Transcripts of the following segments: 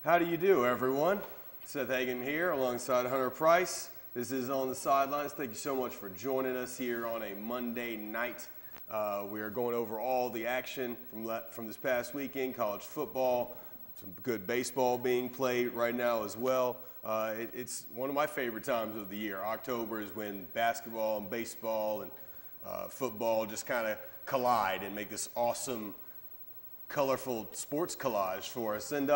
How do you do, everyone? Seth Hagan here alongside Hunter Price. This is On the Sidelines. Thank you so much for joining us here on a Monday night. We are going over all the action from this past weekend, college football, some good baseball being played right now as well. It's one of my favorite times of the year. October is when basketball and baseball and football just kind of collide and make this awesome, colorful sports collage for us. And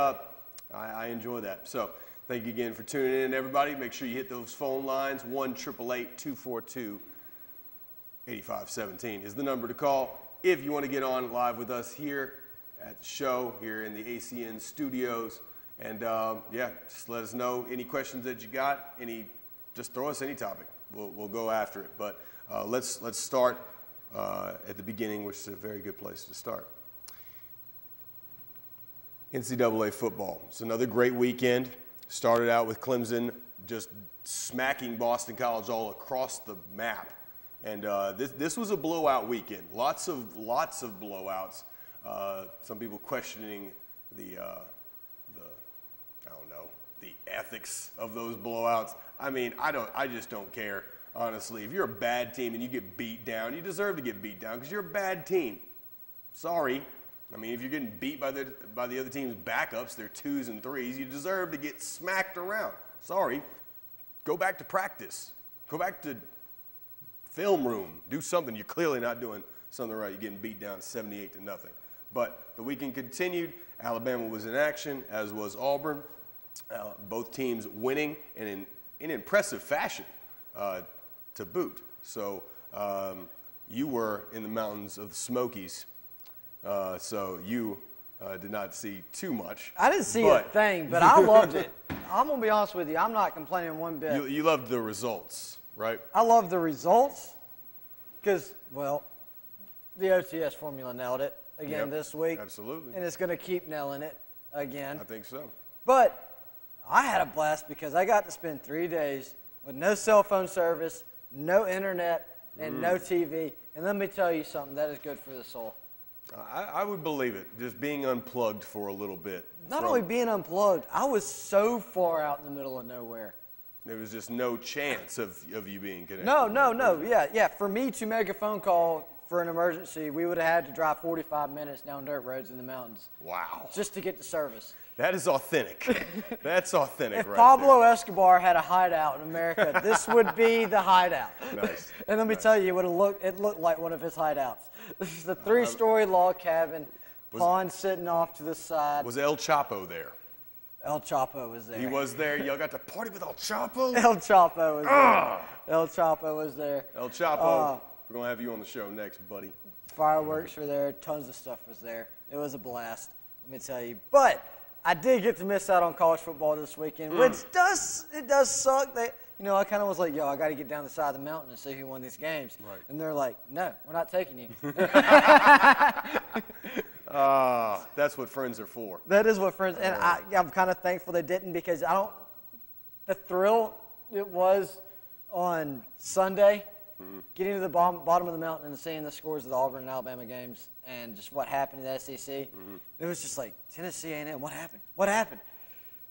I enjoy that. So thank you again for tuning in, everybody. Make sure you hit those phone lines. 1-888-242-8517 is the number to call if you want to get on live with us here at the show, here in the ACN studios. And just let us know any questions that you got. Just throw us any topic. We'll go after it. But let's start at the beginning, which is a very good place to start. NCAA football. It's another great weekend. Started out with Clemson just smacking Boston College all across the map. And this was a blowout weekend. Lots of blowouts. Some people questioning the ethics of those blowouts. I mean, I just don't care, honestly. If you're a bad team and you get beat down, you deserve to get beat down because you're a bad team. Sorry. I mean, if you're getting beat by the other team's backups, they're 2s and 3s, you deserve to get smacked around. Sorry. Go back to practice. Go back to film room. Do something. You're clearly not doing something right. You're getting beat down 78-0. But the weekend continued. Alabama was in action, as was Auburn. Both teams winning and in impressive fashion to boot. So you were in the mountains of the Smokies. So you did not see too much. I didn't see a thing, but I loved it. I'm going to be honest with you. I'm not complaining one bit. You loved the results, right? I love the results because, well, the OTS formula nailed it again this week. Absolutely. And it's going to keep nailing it again. I think so. But I had a blast because I got to spend 3 days with no cell phone service, no internet, and no TV. And let me tell you something, that is good for the soul. I would believe it, just being unplugged for a little bit. Not only being unplugged, I was so far out in the middle of nowhere. There was just no chance of you being connected. No. Yeah. For me to make a phone call for an emergency, we would have had to drive 45 minutes down dirt roads in the mountains. Wow. Just to get to service. That is authentic. That's authentic, if right Pablo there. Escobar had a hideout in America, this would be the hideout. Nice. And let me tell you, it looked like one of his hideouts. This is a 3-story log cabin, pond sitting off to the side. Was El Chapo there? El Chapo was there. He was there. Y'all got to party with El Chapo? El Chapo was there. El Chapo was there. El Chapo, we're going to have you on the show next, buddy. Fireworks were there. Tons of stuff was there. It was a blast, let me tell you. But I did get to miss out on college football this weekend, which does suck. That I kind of was like, I got to get down the side of the mountain and see who won these games. Right. And they're like, no, we're not taking you. That's what friends are for. That is what friends. And I'm kind of thankful they didn't because the thrill it was on Sunday. Getting to the bottom of the mountain and seeing the scores of the Auburn and Alabama games and just what happened in the SEC, it was just like, Tennessee A&M, what happened? What happened?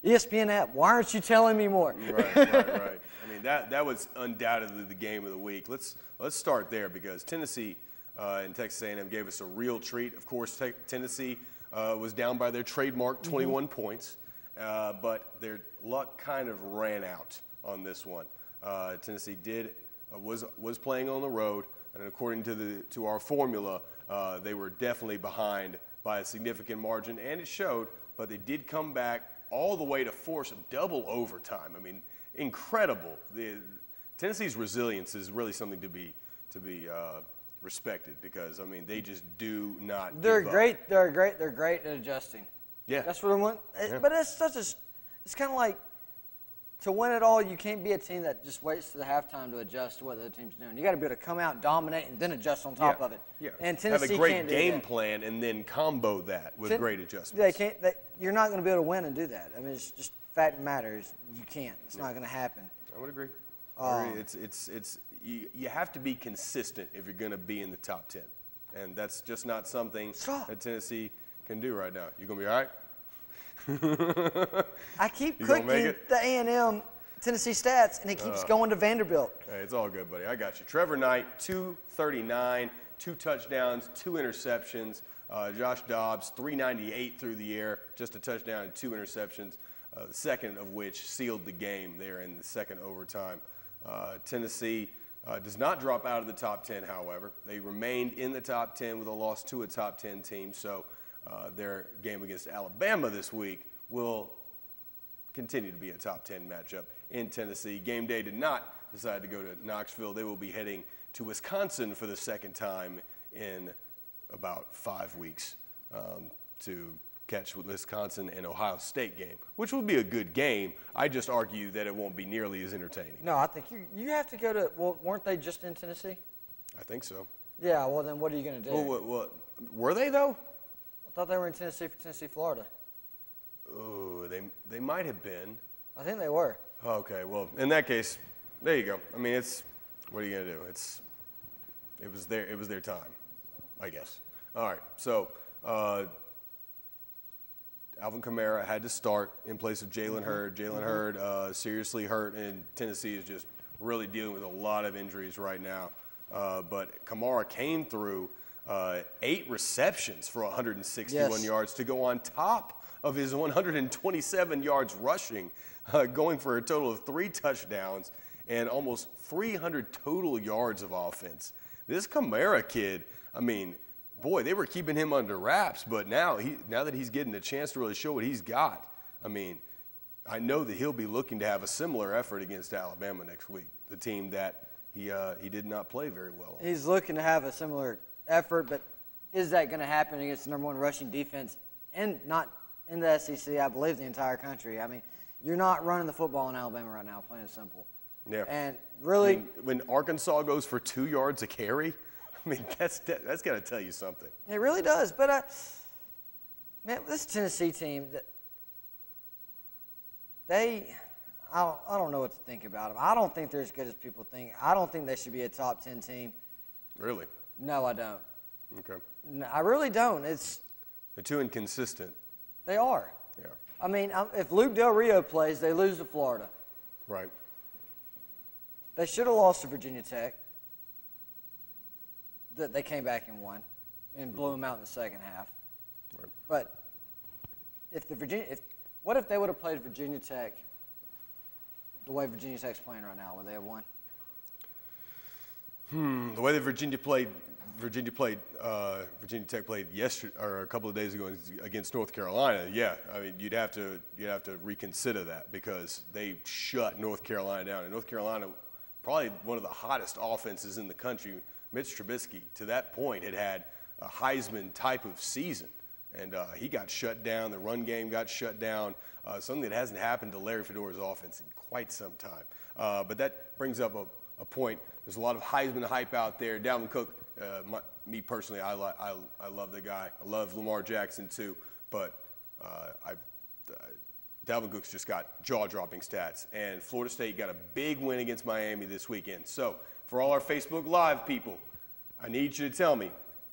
ESPN app, why aren't you telling me more? Right. I mean, that was undoubtedly the game of the week. Let's start there because Tennessee and Texas A&M gave us a real treat. Of course, Tennessee was down by their trademark 21 points, but their luck kind of ran out on this one. Tennessee was playing on the road, and according to our formula, they were definitely behind by a significant margin, and it showed. But they did come back all the way to force double overtime. I mean, incredible. Tennessee's resilience is really something to be respected because I mean they just do not. They're give great. up. They're great. They're great at adjusting. Yeah, that's what I want. Yeah. But it's kind of like. To win it all, you can't be a team that just waits to the halftime to adjust to what the other team's doing. You got to be able to come out, dominate, and then adjust on top of it. Yeah. And Tennessee have a great can't do game that. plan and then combo that with great adjustments. They can't. You're not going to be able to win and do that. I mean, it's just fact of the matter is you can't. It's not going to happen. I would agree. You have to be consistent if you're going to be in the top 10, and that's just not something that Tennessee can do right now. You gonna be all right? I keep You gonna make clicking it? the A&M Tennessee stats, and it keeps going to Vanderbilt. Hey, it's all good, buddy. I got you. Trevor Knight, 239, 2 touchdowns, 2 interceptions. Josh Dobbs, 398 through the air, just a touchdown and 2 interceptions, the second of which sealed the game there in the second overtime. Tennessee does not drop out of the top 10, however. They remained in the top 10 with a loss to a top 10 team, so their game against Alabama this week will continue to be a top 10 matchup in Tennessee. Game day did not decide to go to Knoxville. They will be heading to Wisconsin for the second time in about 5 weeks to catch Wisconsin and Ohio State game, which will be a good game. I just argue that it won't be nearly as entertaining. No, I think you have to go to, well, weren't they just in Tennessee? I think so. Yeah, well, then what are you going to do? Well, were they, though? I thought they were in Tennessee for Tennessee, Florida. Oh, they might have been. I think they were. Okay, well, in that case, there you go. I mean, what are you going to do? It was their time, I guess. All right, so Alvin Kamara had to start in place of Jalen Hurd. Jalen Hurd seriously hurt, and Tennessee is just really dealing with a lot of injuries right now. But Kamara came through 8 receptions for 161 yards to go on top of his 127 yards rushing, going for a total of 3 touchdowns and almost 300 total yards of offense. This Kamara kid, I mean, boy, they were keeping him under wraps, but now that he's getting a chance to really show what he's got, I mean, I know that he'll be looking to have a similar effort against Alabama next week, the team that he did not play very well on. He's looking to have a similar effort, but is that going to happen against the number 1 rushing defense and not in the SEC, I believe the entire country? I mean, you're not running the football in Alabama right now, plain and simple. Yeah. And really, I mean, when Arkansas goes for 2 yards a carry, I mean, that's got to tell you something. it really does. But, man, this Tennessee team, I don't know what to think about them. I don't think they're as good as people think. I don't think they should be a top 10 team. Really? No, I don't. Okay. No, I really don't. They're too inconsistent. They are. Yeah. I mean, if Luke Del Rio plays, they lose to Florida. Right. They should have lost to Virginia Tech. They came back and won and blew them out in the second half. Right. But what if they would have played Virginia Tech the way Virginia Tech's playing right now? Would they have won? The way that Virginia Tech played yesterday or a couple of days ago against North Carolina. Yeah, I mean you'd have to reconsider that because they shut North Carolina down. And North Carolina, probably one of the hottest offenses in the country. Mitch Trubisky, to that point, had a Heisman type of season, and he got shut down. The run game got shut down. Something that hasn't happened to Larry Fedora's offense in quite some time. But that brings up a point. There's a lot of Heisman hype out there. Dalvin Cook, me personally, I love the guy. I love Lamar Jackson too. But Dalvin Cook's just got jaw-dropping stats. And Florida State got a big win against Miami this weekend. So for all our Facebook Live people, I need you to tell me,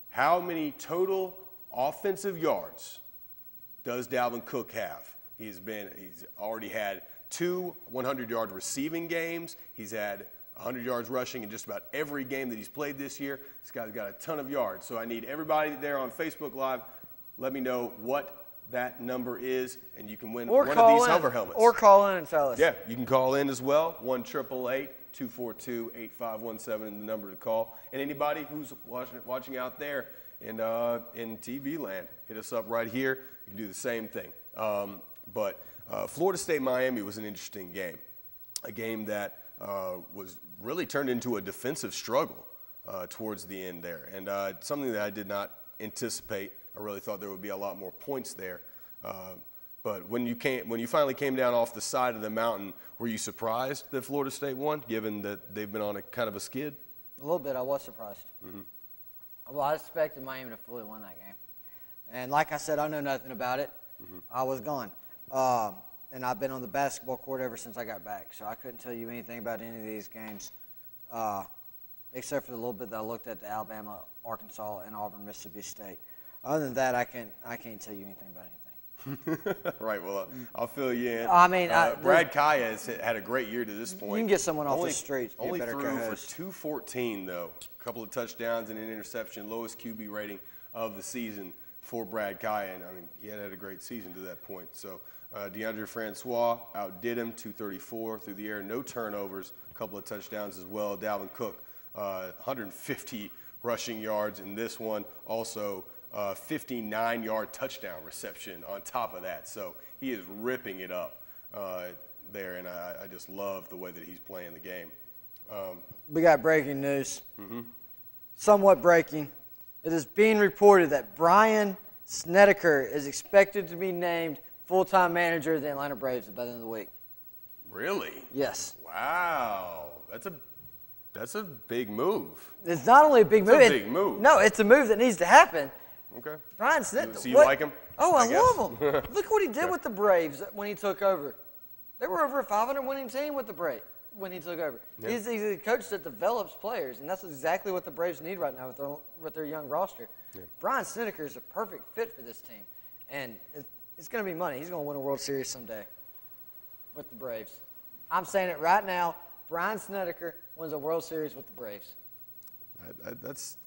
how many total offensive yards does Dalvin Cook have? He's already had 2 100-yard receiving games. He's had 100 yards rushing in just about every game that he's played this year. This guy's got a ton of yards. So I need everybody there on Facebook Live, let me know what that number is, and you can win one of these hover helmets. Or call in and tell us. Yeah, you can call in as well, 1-888-242-8517 is the number to call. And anybody who's watching out there in TV land, hit us up right here. You can do the same thing. But Florida State-Miami was an interesting game, a game that was really turned into a defensive struggle towards the end there, and something that I did not anticipate. I really thought there would be a lot more points there. But when you finally came down off the side of the mountain, were you surprised that Florida State won, given that they've been on a kind of a skid? A little bit. I was surprised. Mm-hmm. Well, I expected Miami to fully win that game. And like I said, I know nothing about it. Mm-hmm. I was gone. And I've been on the basketball court ever since I got back. So I couldn't tell you anything about any of these games, except for the little bit that I looked at the Alabama, Arkansas, and Auburn, Mississippi State. Other than that, I can't tell you anything about anything. Right, well, I'll fill you in. I mean, Brad Kaya has had a great year to this point. You can get someone off the streets. Only threw for 214, though. A couple of touchdowns and an interception, lowest QB rating of the season for Brad Kaya. And, I mean, he had a great season to that point. So, DeAndre Francois outdid him, 234 through the air, no turnovers, a couple of touchdowns as well. Dalvin Cook, 150 rushing yards in this one. Also, 59-yard touchdown reception on top of that. So he is ripping it up there, and I just love the way that he's playing the game. We got breaking news. Somewhat breaking. It is being reported that Brian Snedeker is expected to be named full-time manager of the Atlanta Braves by the end of the week. Really? Yes. Wow. That's a big move. It's not only a big move. It's a big move. No, it's a move that needs to happen. Okay. Brian Snedeker. So you like him? Oh, I love him. Look what he did with the Braves when he took over. They were over a 500-winning team with the Braves when he took over. Yeah. He's a coach that develops players, and that's exactly what the Braves need right now with their young roster. Yeah. Brian Snedeker is a perfect fit for this team, and it's going to be money. He's going to win a World Series someday with the Braves. I'm saying it right now. Brian Snedeker wins a World Series with the Braves.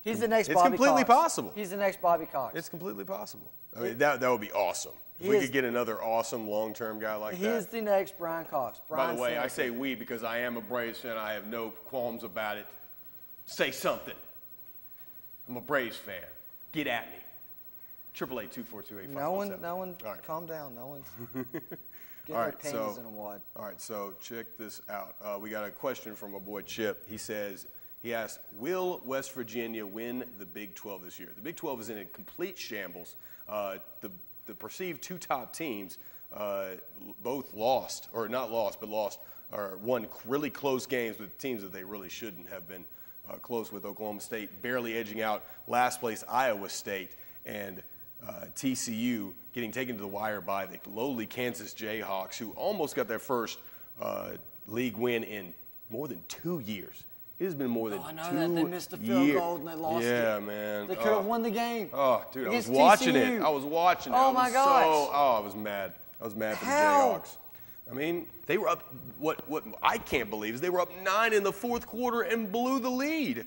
He's the next Bobby Cox. It's completely possible. He's the next Bobby Cox. It's completely possible. I mean, that would be awesome. If we could get another awesome long-term guy like that. He is the next Brian Cox. By the way, I say we because I am a Braves fan. I have no qualms about it. Say something. I'm a Braves fan. Get at me. 888-242-8517. No one, right. Calm down. No one's getting their panties in a wad. All right, so check this out. We got a question from my boy Chip. He asked, will West Virginia win the Big 12 this year? The Big 12 is in a complete shambles. The perceived two top teams both lost, or not lost, but lost, or won really close games with teams that they really shouldn't have been close with. Oklahoma State barely edging out last place Iowa State, and TCU getting taken to the wire by the lowly Kansas Jayhawks, who almost got their first league win in more than 2 years. It has been more than 2 years. I know that. They missed the field goal and they lost it. Yeah, man. They could have won the game. Oh, dude, I was watching it. I was watching it. Oh, my gosh. I was mad. I was mad for the Jayhawks. I mean, they were up, what I can't believe is they were up 9 in the fourth quarter and blew the lead.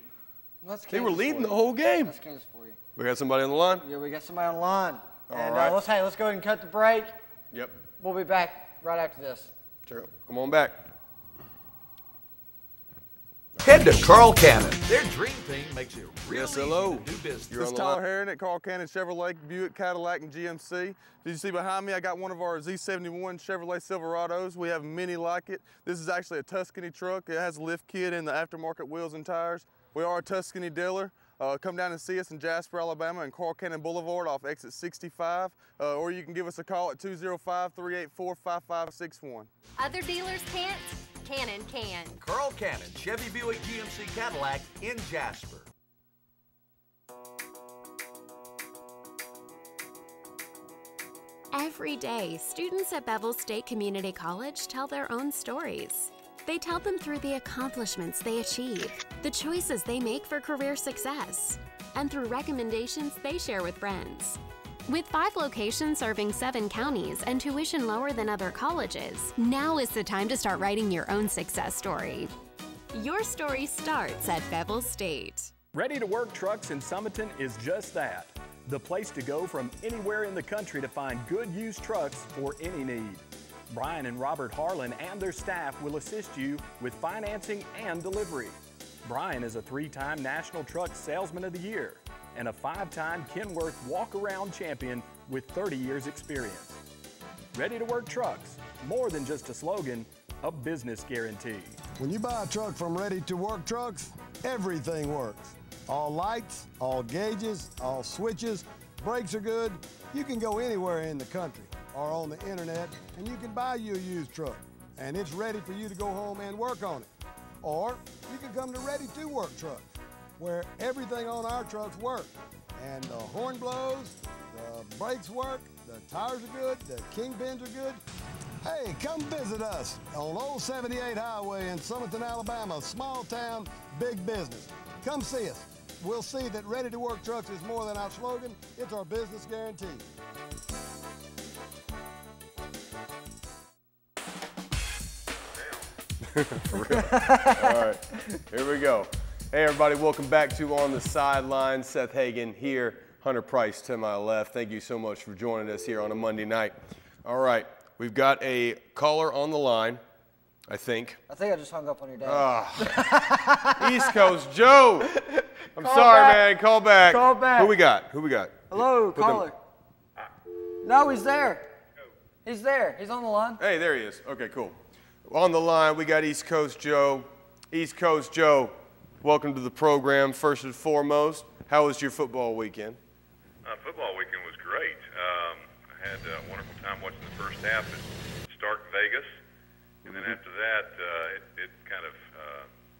They were leading the whole game. That's Kansas for you. We got somebody on the line? Yeah, we got somebody on the line. All right. Let's go ahead and cut the break. Yep. We'll be back right after this. Sure. Come on back. Head to Carl Cannon. Their dream team makes it really easy to do business. This is Tyler Herron at Carl Cannon Chevrolet, Buick, Cadillac, and GMC. Did you see behind me? I got one of our Z71 Chevrolet Silverados. We have many like it. This is actually a Tuscany truck. It has a lift kit and the aftermarket wheels and tires. We are a Tuscany dealer. Come down and see us in Jasper, Alabama, and Carl Cannon Boulevard off exit 65. Or you can give us a call at 205-384-5561. Other dealers can't? Cannon can. Carl Cannon, Chevy Buick GMC Cadillac in Jasper. Every day, students at Bevel State Community College tell their own stories. They tell them through the accomplishments they achieve, the choices they make for career success, and through recommendations they share with friends. With 5 locations serving 7 counties and tuition lower than other colleges, now is the time to start writing your own success story. Your story starts at Bevel State. Ready to Work Trucks in Summerton is just that. The place to go from anywhere in the country to find good used trucks for any need. Brian and Robert Harlan and their staff will assist you with financing and delivery. Brian is a 3-time National Truck Salesman of the Year and a 5-time Kenworth Walk-Around Champion with 30 years experience. Ready to Work Trucks, more than just a slogan, a business guarantee. When you buy a truck from Ready to Work Trucks, everything works. All lights, all gauges, all switches, brakes are good. You can go anywhere in the country or on the internet and you can buy you a used truck and it's ready for you to go home and work on it. Or you can come to Ready to Work Trucks, where everything on our trucks work. And the horn blows, the brakes work, the tires are good, the kingpins are good. Hey, come visit us on Old 78 Highway in Summerton, Alabama, small town, big business. Come see us. We'll see that Ready to Work Trucks is more than our slogan, it's our business guarantee. For real. All right, here we go. Hey, everybody, welcome back to On the Sideline. Seth Hagan here, Hunter Price to my left. Thank you so much for joining us here on a Monday night. All right, we've got a caller on the line, I think. I think I just hung up on your dad. East Coast Joe. I'm Call sorry, back. man. Call back. Call back. Who we got? Who we got? Hello, Put them- caller. No, he's there. He's there. He's on the line. Hey, there he is. Okay, cool. On the line, we got East Coast Joe. East Coast Joe, welcome to the program. First and foremost, how was your football weekend? Football weekend was great. I had a wonderful time watching the first half at Stark Vegas, and then after that, it kind of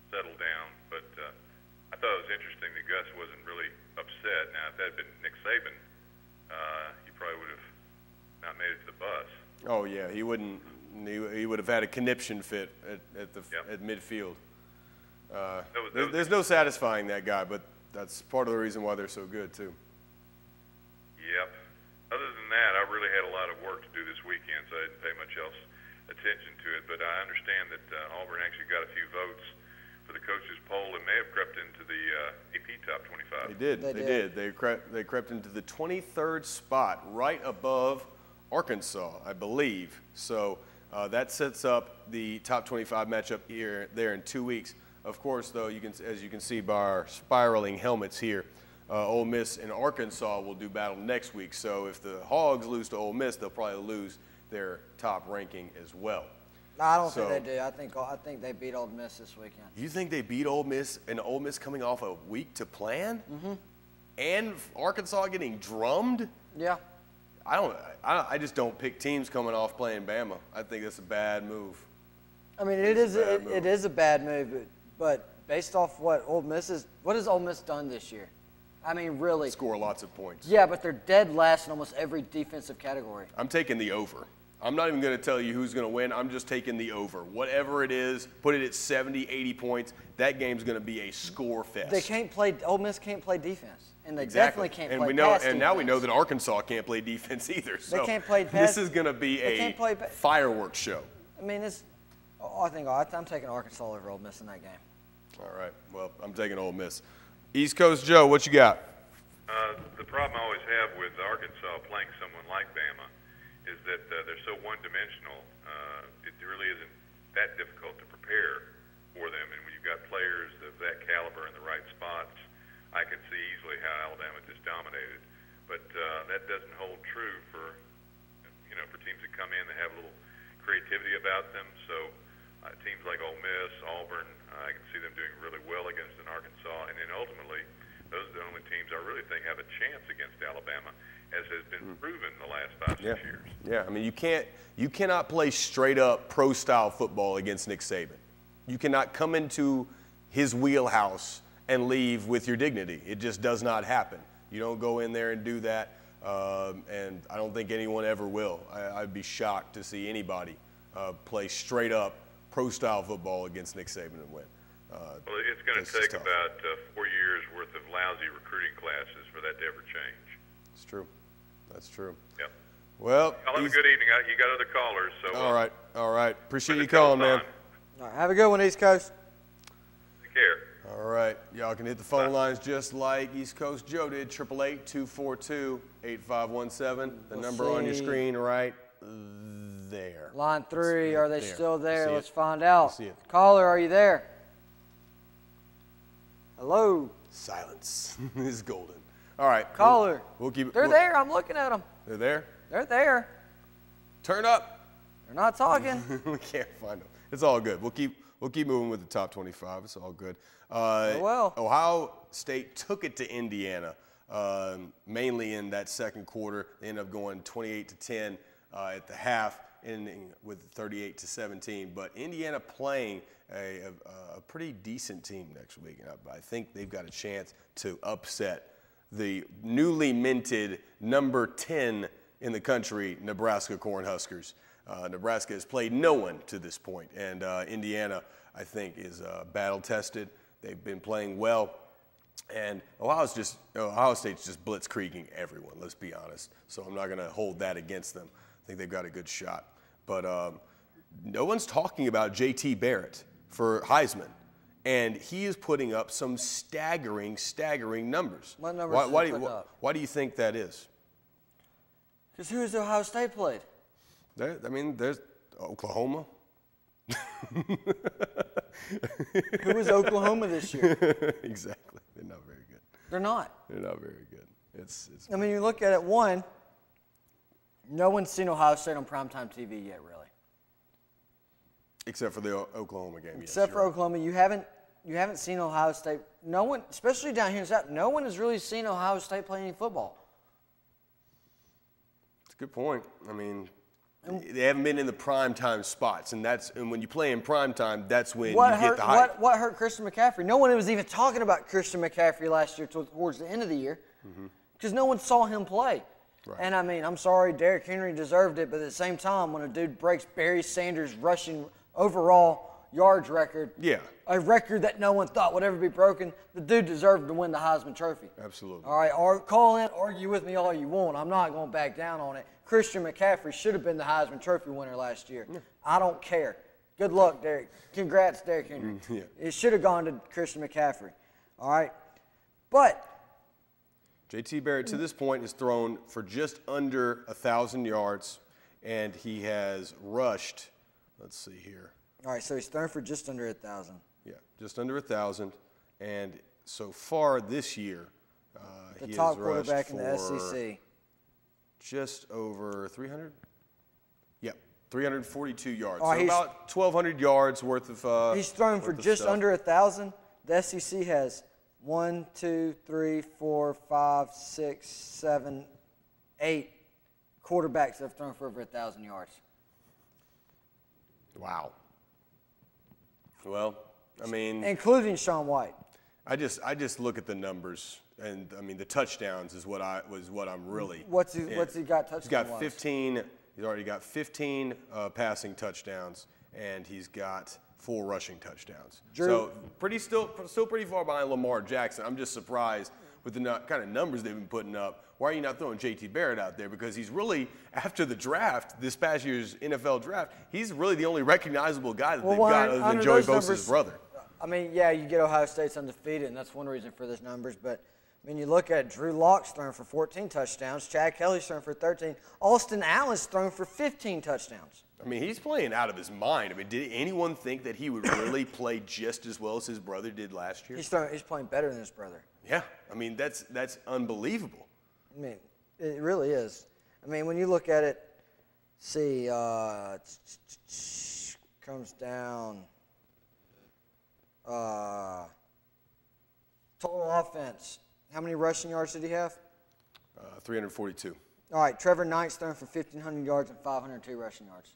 settled down. But I thought it was interesting that Gus wasn't really upset. Now, if that had been Nick Saban, he probably would have not made it to the bus. Oh yeah, he wouldn't. He would have had a conniption fit at midfield. There's no satisfying that guy, but that's part of the reason why they're so good too. Yep. Other than that, I really had a lot of work to do this weekend, so I didn't pay much else attention to it. But I understand that Auburn actually got a few votes for the coaches poll and may have crept into the AP top 25. They did. They did. They crept into the 23rd spot, right above Arkansas, I believe. So that sets up the top 25 matchup there in 2 weeks. Of course, though, as you can see by our spiraling helmets here, Ole Miss and Arkansas will do battle next week. So if the Hogs lose to Ole Miss, they'll probably lose their top ranking as well. No, I don't think they do. I think they beat Ole Miss this weekend. You think they beat Ole Miss, and Ole Miss coming off a week to plan? Mm-hmm. And Arkansas getting drummed? Yeah. I just don't pick teams coming off playing Bama. I think that's a bad move. I mean, it is a bad move, but based off what has Ole Miss done this year? I mean, really. Score lots of points. Yeah, but they're dead last in almost every defensive category. I'm taking the over. I'm not even going to tell you who's going to win. I'm just taking the over. Whatever it is, put it at 70, 80 points. That game's going to be a score fest. Ole Miss can't play defense. And they Exactly. definitely can't And play we know, pass and now we know defense. that Arkansas can't play defense either. So They can't play pass. This is going to be a fireworks show. I mean, I'm taking Arkansas over Ole Miss in that game. All right. Well, I'm taking Ole Miss. East Coast Joe, what you got? The problem I always have with Arkansas playing someone like Bama is that they're so one-dimensional. It really isn't that difficult to prepare for them. And when you've got players of that caliber in the right spots, I could see easily how Alabama just dominated. But that doesn't hold true for teams that come in that have a little creativity about them. So teams like Ole Miss, Auburn, I can see them doing really well against an Arkansas. And then ultimately, those are the only teams I really think have a chance against Alabama, as has been proven the last 5-6 years. Yeah, I mean, you cannot play straight up pro style football against Nick Saban. You cannot come into his wheelhouse and leave with your dignity. It just does not happen. You don't go in there and do that, and I don't think anyone ever will. I'd be shocked to see anybody play straight up pro style football against Nick Saban and win. Well, it's going to take about 4 years worth of lousy recruiting classes for that to ever change. It's true. That's true. Yep. Well, I'll have a good evening. You got other callers, so. All right. Appreciate you calling, man. All right, have a good one, East Coast. Take care. All right. Y'all can hit the phone lines just like East Coast Joe did, 888-242-8517. The number on your screen right there. Line 3, are they still there? See Let's it. find out. See it. Caller, are you there? Hello? Silence is golden. All right. Caller. We'll keep it. They're there. I'm looking at them. They're there? They're there. Turn up. They're not talking. We can't find them. It's all good. We'll keep moving with the top 25. It's all good. Ohio State took it to Indiana, mainly in that second quarter. They ended up going 28-10 at the half, ending with 38-17. But Indiana playing a pretty decent team next week. And I think they've got a chance to upset the newly minted number 10 in the country, Nebraska Cornhuskers. Nebraska has played no one to this point, and Indiana, I think, is battle-tested. They've been playing well, and Ohio State's just blitzkrieging everyone, let's be honest. So I'm not going to hold that against them. I think they've got a good shot. But no one's talking about J.T. Barrett for Heisman. And he is putting up some staggering numbers. What numbers is he putting up? Why do you think that is? Because who has Ohio State played? There's Oklahoma. Who was Oklahoma this year? Exactly. They're not very good. They're not. They're not very good. It's I mean, you look at it, one, no one's seen Ohio State on primetime TV yet, really. Except for the Oklahoma game. Except for Oklahoma. You haven't seen Ohio State. No one, especially down here in South, no one has really seen Ohio State play any football. It's a good point. I mean, they haven't been in the primetime spots, and when you play in primetime, that's when you get the hype. What hurt Christian McCaffrey? No one was even talking about Christian McCaffrey last year towards the end of the year because no one saw him play. Right. And, I mean, I'm sorry, Derrick Henry deserved it, but at the same time, when a dude breaks Barry Sanders' rushing overall yards record, a record that no one thought would ever be broken, the dude deserved to win the Heisman Trophy. Absolutely. All right, call in, argue with me all you want. I'm not going to back down on it. Christian McCaffrey should have been the Heisman Trophy winner last year. Yeah. I don't care. Good luck, Derrick. Congrats, Derrick Henry. It should have gone to Christian McCaffrey. All right? But J.T. Barrett, to this point, has thrown for just under 1,000 yards, and he has rushed, let's see here. All right, so he's thrown for just under 1,000. Yeah, just under 1,000. And so far this year, the he top has rushed quarterback in the for SEC. Just over 300? Yep, 342 yards. Oh, so about 1,200 yards worth of he's thrown for just under 1,000. The SEC has 1, 2, 3, 4, 5, 6, 7, 8 quarterbacks that have thrown for over 1,000 yards. Wow. Well, I mean, including Shaun White. I just look at the numbers, and I mean the touchdowns is what I'm really. What's he got touchdowns? He's got 15. He's already got 15 passing touchdowns, and he's got 4 rushing touchdowns. So still pretty far behind Lamar Jackson. I'm just surprised with the kind of numbers they've been putting up. Why are you not throwing J.T. Barrett out there? Because he's really, after the draft, this past year's NFL draft, he's really the only recognizable guy that they've got other than Joey Bosa's brother. I mean, yeah, you get Ohio State's undefeated, and that's one reason for those numbers. But, I mean, you look at Drew Lock's thrown for 14 touchdowns. Chad Kelly's thrown for 13. Austin Allen's thrown for 15 touchdowns. I mean, he's playing out of his mind. I mean, did anyone think that he would really play just as well as his brother did last year? He's playing better than his brother. Yeah. I mean, that's unbelievable. I mean, it really is. I mean, when you look at it, see, comes down, total offense. How many rushing yards did he have? 342. All right, Trevor Knight's thrown for 1,500 yards and 502 rushing yards.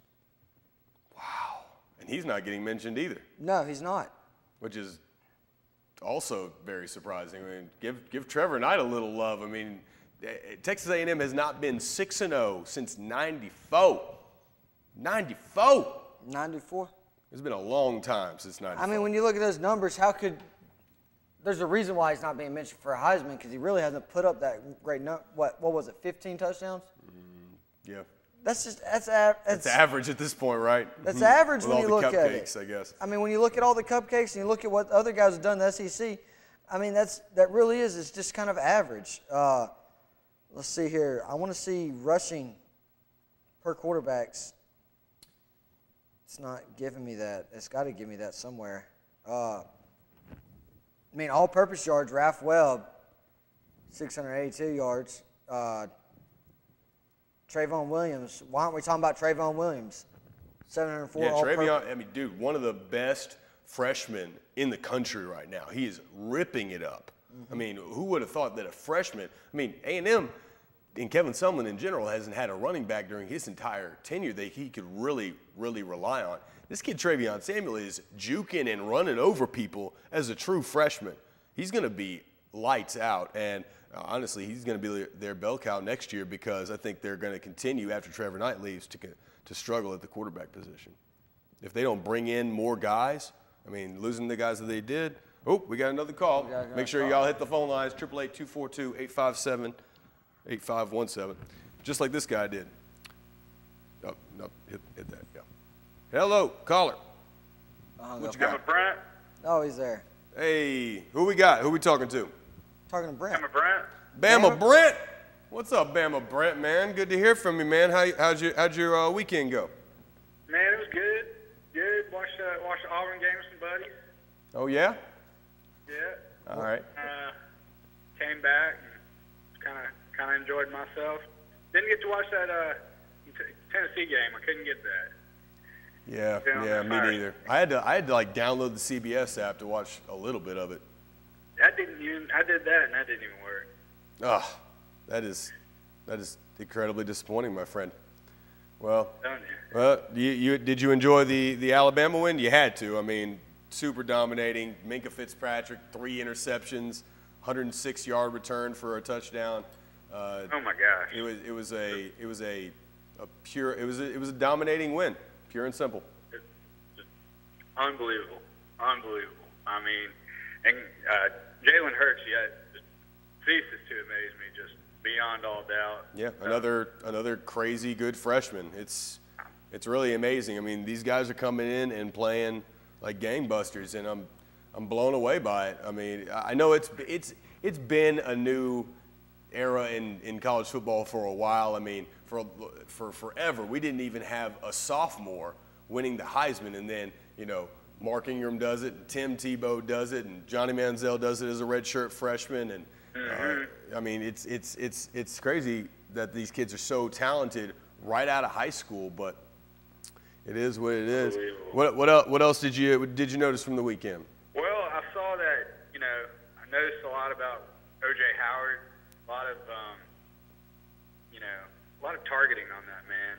Wow. And he's not getting mentioned either. No, he's not. Which is also very surprising. I mean, give Trevor Knight a little love. I mean, Texas A&M has not been 6-0 since 94. 94. 94? It's been a long time since 94. I mean, when you look at those numbers, there's a reason why he's not being mentioned for a Heisman, because he really hasn't put up that great what was it, 15 touchdowns? Yeah. That's average at this point, right? That's average when you look at it. All the cupcakes, I guess. I mean, when you look at all the cupcakes and you look at what other guys have done in the SEC, I mean, that really is just kind of average. Let's see here. I want to see rushing per quarterbacks. It's not giving me that. It's got to give me that somewhere. I mean, all-purpose yards, Ralph Webb, 682 yards. Trayvon Williams. Why aren't we talking about Trayvon Williams? 704 all-purpose. Trayvon, I mean, dude, one of the best freshmen in the country right now. He is ripping it up. I mean, who would have thought that a freshman, I mean, A&M and Kevin Sumlin in general hasn't had a running back during his entire tenure that he could really, really rely on. This kid, Travion Samuel, is juking and running over people as a true freshman. He's going to be lights out, and honestly, he's going to be their bell cow next year because I think they're going to continue after Trevor Knight leaves to struggle at the quarterback position. If they don't bring in more guys, I mean, losing the guys that they did. Oh, we got another call. Make sure y'all hit the phone lines, 888-242-8517, just like this guy did. Oh, no, hit that, yeah. Hello, caller. What you got? Bama Brent. Oh, he's there. Hey, who we got? Who we talking to? Talking to Brent. Bama Brent. Bama Brent. What's up, Bama Brent, man? Good to hear from you, man. How'd your weekend go? Man, it was good. Good. Watched the Auburn game with some buddies. Oh, yeah? Yeah. All right. Came back and kind of enjoyed myself. Didn't get to watch that Tennessee game. I couldn't get that. Yeah, me neither. I had to like download the CBS app to watch a little bit of it. I did that and that didn't even work. Oh, that is incredibly disappointing, my friend. Well, did you enjoy the Alabama win? You had to. I mean, super dominating. Minka Fitzpatrick, 3 interceptions, 106-yard return for a touchdown. Oh my gosh! It was a dominating win, pure and simple. Just unbelievable. I mean, and Jalen Hurts, just ceases to amaze me, just beyond all doubt. Yeah, another crazy good freshman. It's really amazing. I mean, these guys are coming in and playing like gangbusters, and I'm blown away by it. I mean, I know it's been a new era in college football for a while. I mean, for forever, we didn't even have a sophomore winning the Heisman, and then Mark Ingram does it, and Tim Tebow does it, and Johnny Manziel does it as a redshirt freshman, and I mean, it's crazy that these kids are so talented right out of high school, but it is what it is. What else did you notice from the weekend? Well, I saw that I noticed a lot about O.J. Howard, a lot of targeting on that man.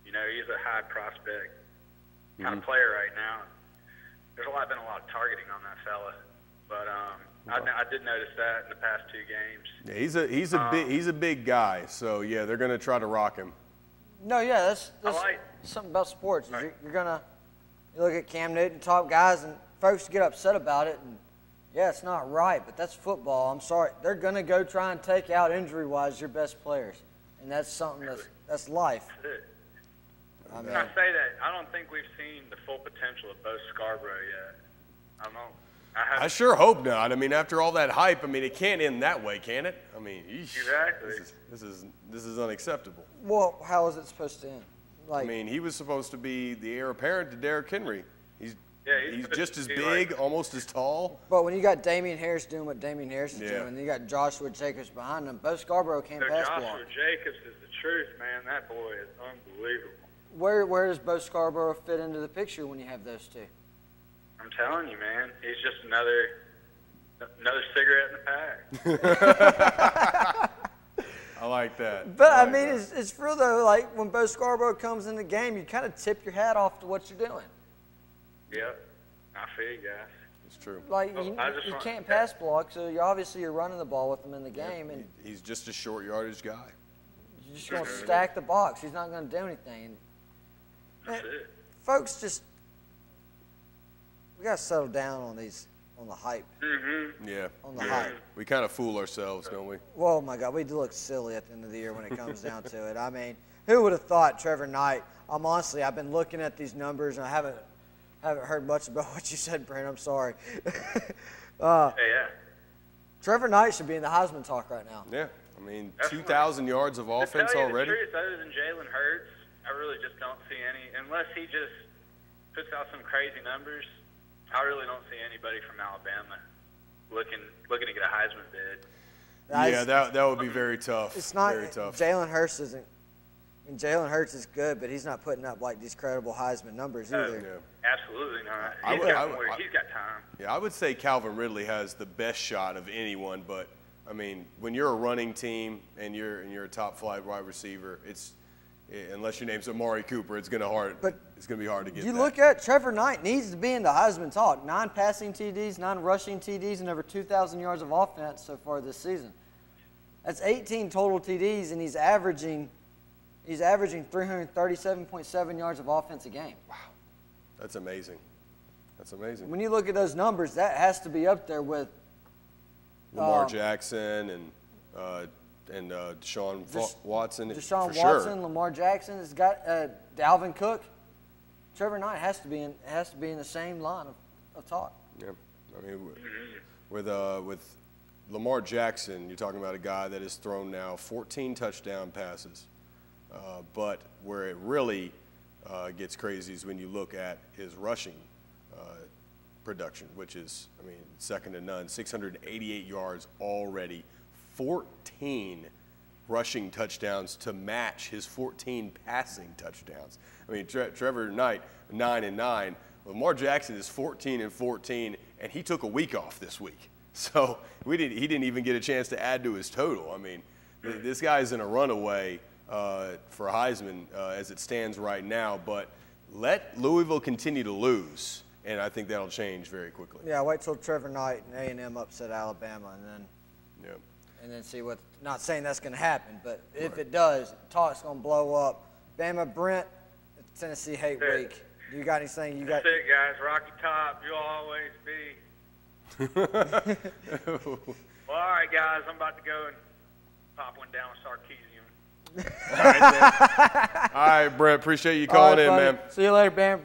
He's a high prospect kind of player right now. There's been a lot of targeting on that fella, but I did notice that in the past 2 games. Yeah, he's a big guy, so yeah, they're gonna try to rock him. No, yeah, that's something about sports. You look at Cam Newton, top guys, and folks get upset about it, and yeah, it's not right, but that's football. I'm sorry, they're gonna go try and take out injury-wise your best players, and that's something that's life. That's it. I say that, I don't think we've seen the full potential of Bo Scarborough yet. I don't know. I sure hope not. I mean, after all that hype, I mean, it can't end that way, can it? I mean, exactly. This is unacceptable. Well, how is it supposed to end? I mean, he was supposed to be the heir apparent to Derrick Henry. He's just as big, almost as tall. But when you got Damian Harris doing what Damian Harris is doing, and you got Joshua Jacobs behind him, Bo Scarborough can't pass block. Joshua Jacobs is the truth, man. That boy is unbelievable. Where does Bo Scarborough fit into the picture when you have those two? I'm telling you, man. He's just another cigarette in the pack. I like that. But I mean, it's true though. Like when Bo Scarborough comes in the game, you kind of tip your hat off to what you're doing. Yep, I feel you guys. It's true. Like you can't pass block, so you're running the ball with him in the game, and he's just a short yardage guy. You're just gonna stack the box. He's not gonna do anything. That's it. Folks, we gotta settle down on the hype. Mm-hmm. Yeah. On the hype. We kind of fool ourselves, don't we? Well, oh my God, we do look silly at the end of the year when it comes down to it. I mean, who would have thought Trevor Knight? I've been looking at these numbers and I haven't heard much about what you said, Brent. I'm sorry. Yeah. Trevor Knight should be in the Heisman talk right now. Yeah. I mean, 2,000 yards of offense already. The truth, other than Jalen Hurts, I really just don't see any, unless he just puts out some crazy numbers. I really don't see anybody from Alabama looking to get a Heisman bid. Yeah, that would be very tough. It's not very tough. Jalen Hurts isn't. I mean, Jalen Hurts is good, but he's not putting up like these credible Heisman numbers either. Yeah. Absolutely not. He's got time. Yeah, I would say Calvin Ridley has the best shot of anyone, but I mean, when you're a running team and you're a top flight wide receiver, unless your name's Amari Cooper, it's gonna be hard to get. You look at Trevor Knight needs to be in the Heisman talk. 9 passing TDs, 9 rushing TDs, and over 2,000 yards of offense so far this season. That's 18 total TDs, and he's averaging 337.7 yards of offense a game. Wow, that's amazing. That's amazing. When you look at those numbers, that has to be up there with Lamar Jackson and Deshaun Watson. Deshaun Watson, Lamar Jackson has got Dalvin Cook. Trevor Knight has to be in the same line of talk. Yeah, I mean, with Lamar Jackson, you're talking about a guy that has thrown now 14 touchdown passes. But where it really gets crazy is when you look at his rushing production, which is, I mean, second to none. 688 yards already, 14 rushing touchdowns to match his 14 passing touchdowns. I mean, Trevor Knight, 9-9. Lamar Jackson is 14-14, and he took a week off this week. So he didn't even get a chance to add to his total. I mean, this guy's in a runaway for Heisman as it stands right now, but let Louisville continue to lose, and I think that'll change very quickly. Yeah, wait till Trevor Knight and A&M upset Alabama, and then see what. Not saying that's going to happen, but if it does, talk's going to blow up. Bama, Brent, Tennessee Hate Week. Do you got anything? That's it, guys. Rocky Top, you'll always be. Well, all right, guys. I'm about to go and pop one down with Sarkeesian. All right, Brent. Appreciate you calling in, man. See you later, Brent.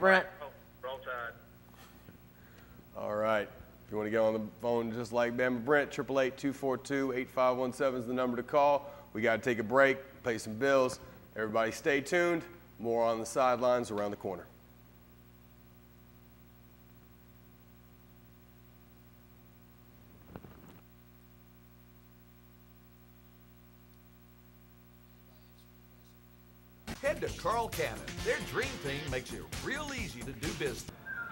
Roll Tide. All right. If you want to get on the phone just like Bama Brent, 888-242-8517 is the number to call. We got to take a break, pay some bills. Everybody stay tuned. More on the sidelines around the corner. Head to Carl Cannon. Their dream team makes it real easy to do business.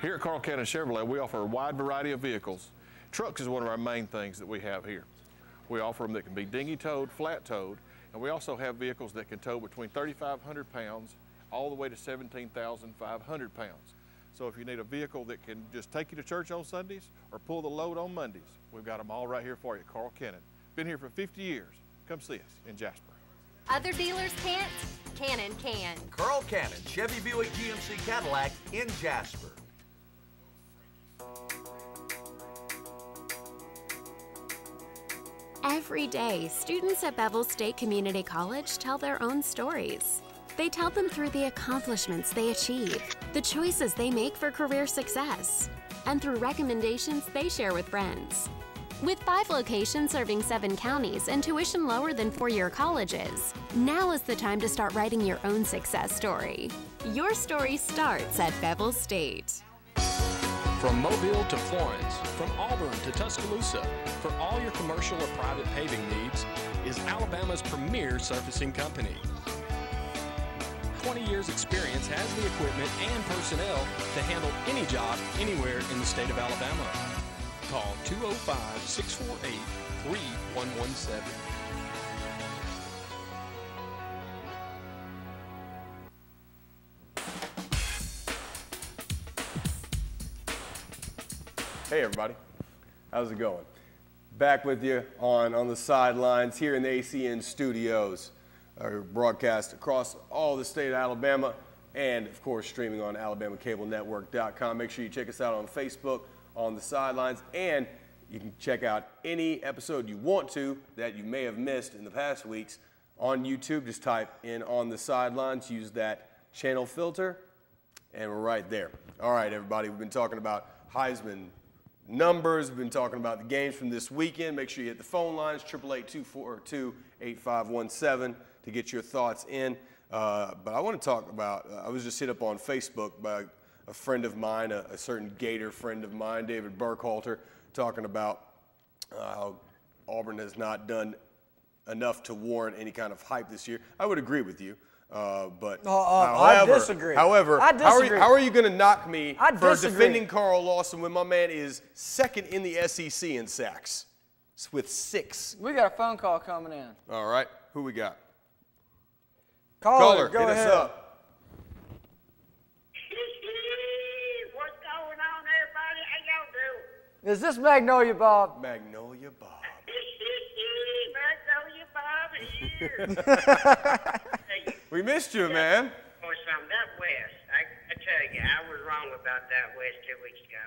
Here at Carl Cannon Chevrolet, we offer a wide variety of vehicles. Trucks is one of our main things that we have here. We offer them that can be dinghy-towed, flat-towed, and we also have vehicles that can tow between 3,500 pounds all the way to 17,500 pounds. So if you need a vehicle that can just take you to church on Sundays or pull the load on Mondays, we've got them all right here for you at Carl Cannon. Been here for 50 years. Come see us in Jasper. Other dealers can't, Cannon can. Carl Cannon, Chevy Buick GMC Cadillac in Jasper. Every day, students at Bevel State Community College tell their own stories. They tell them through the accomplishments they achieve, the choices they make for career success, and through recommendations they share with friends. With 5 locations serving 7 counties and tuition lower than four-year colleges, now is the time to start writing your own success story. Your story starts at Bevel State. From Mobile to Florence, from Auburn to Tuscaloosa, for all your commercial or private paving needs, is Alabama's premier surfacing company. 20 years experience has the equipment and personnel to handle any job anywhere in the state of Alabama. Call 205-648-3117. Hey everybody, how's it going? Back with you on the sidelines here in the ACN studios. Our broadcast across all the state of Alabama and of course streaming on AlabamaCableNetwork.com. Make sure you check us out on Facebook, on the sidelines, and you can check out any episode you want to that you may have missed in the past weeks on YouTube. Just type in On the Sidelines, use that channel filter, and we're right there. All right, everybody, we've been talking about Heisman numbers. We've been talking about the games from this weekend. Make sure you hit the phone lines, 888-242-8517 to get your thoughts in. But I want to talk about, I was just hit up on Facebook by a friend of mine, a certain Gator friend of mine, David Burkhalter, talking about how Auburn has not done enough to warrant any kind of hype this year. I would agree with you. But I disagree. However, I disagree. How are you going to knock me for disagree. defending Carl Lawson when my man is second in the SEC in sacks with 6? We got a phone call coming in. All right, who we got? Caller, go hit ahead. us up. What's going on, everybody? How y'all doing? Is this Magnolia Bob? Magnolia Bob. Magnolia Bob here. We missed you, man. Boy, something, that West, I tell you, I was wrong about that West 2 weeks ago.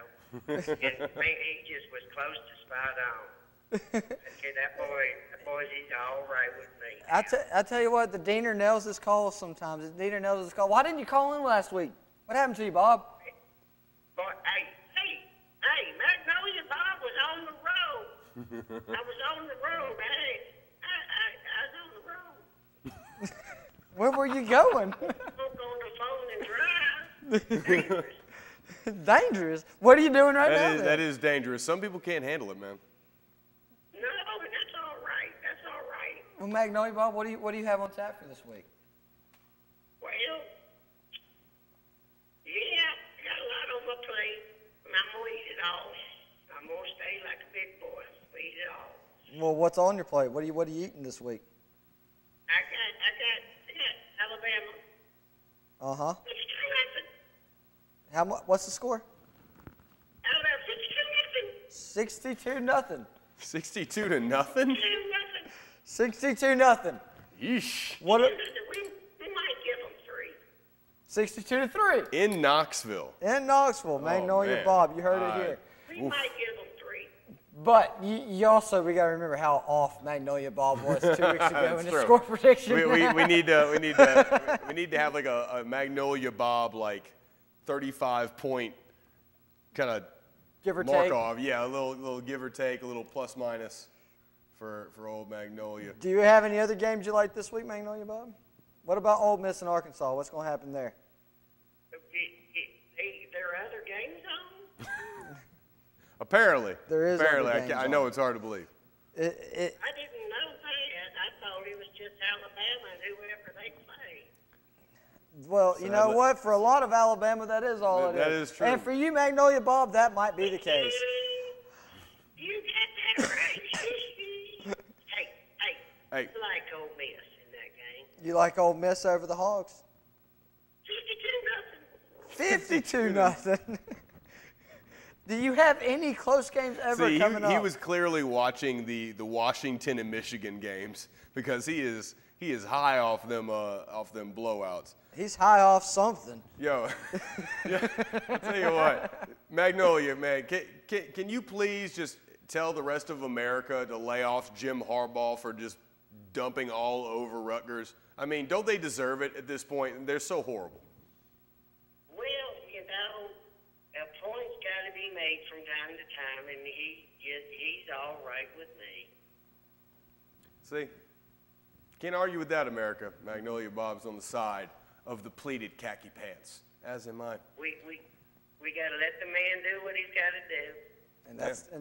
And man, he just was close to spot on. Okay, that boy, he's all right with me. I tell you what, the Diener nails his calls sometimes. The Diener nails his call. Why didn't you call in last week? What happened to you, Bob? Boy, hey, Magnolia Bob was on the road. I was on the road. I was on the road. Where were you going? Spoke on the phone and drive. Dangerous. What are you doing right now? That is dangerous. Some people can't handle it, man. No, that's all right. That's all right. Well, Magnolia Bob, what do you have on tap for this week? Well, yeah, I got a lot on my plate, and I'm gonna eat it all. I'm gonna stay like a big boy. Eat it all. Well, what's on your plate? What are you eating this week? I got Alabama. Uh-huh. It's 2-0. How much? What's the score? Alabama 62-0. 62 to nothing? 62-0. Yeesh. What? We might give them 3. 62-3. In Knoxville. In Knoxville, Magnolia man. Bob. You heard it here. We might give them 3. But you also, we got to remember how off Magnolia Bob was 2 weeks ago That's in the true. score prediction. We need to have like a Magnolia Bob like 35-point kind of Give or mark take. off. Yeah, a little give or take, a little plus minus for old Magnolia. Do you have any other games you like this week, Magnolia Bob? What about Ole Miss and Arkansas? What's going to happen there? There are other games on? Apparently. There is Apparently. other games I know on. it's hard to believe. I didn't know that. I thought it was just Alabama and whoever they play. Well, you know what? For a lot of Alabama, that is all it is. That is true. And for you, Magnolia Bob, that might be the case. You got that right. Hey. You like Ole Miss in that game. You like Ole Miss over the Hogs? 52-0. Do you have any close games ever coming up? He was clearly watching the Washington and Michigan games because he is high off them blowouts. He's high off something. Yo, I'll tell you what, Magnolia, man, can you please just tell the rest of America to lay off Jim Harbaugh for just dumping all over Rutgers? I mean, don't they deserve it at this point? They're so horrible. Well, a point's got to be made from time to time, and he's all right with me. See, can't argue with that, America. Magnolia Bob's on the side of the pleated khaki pants, as am I. We got to let the man do what he's got to do.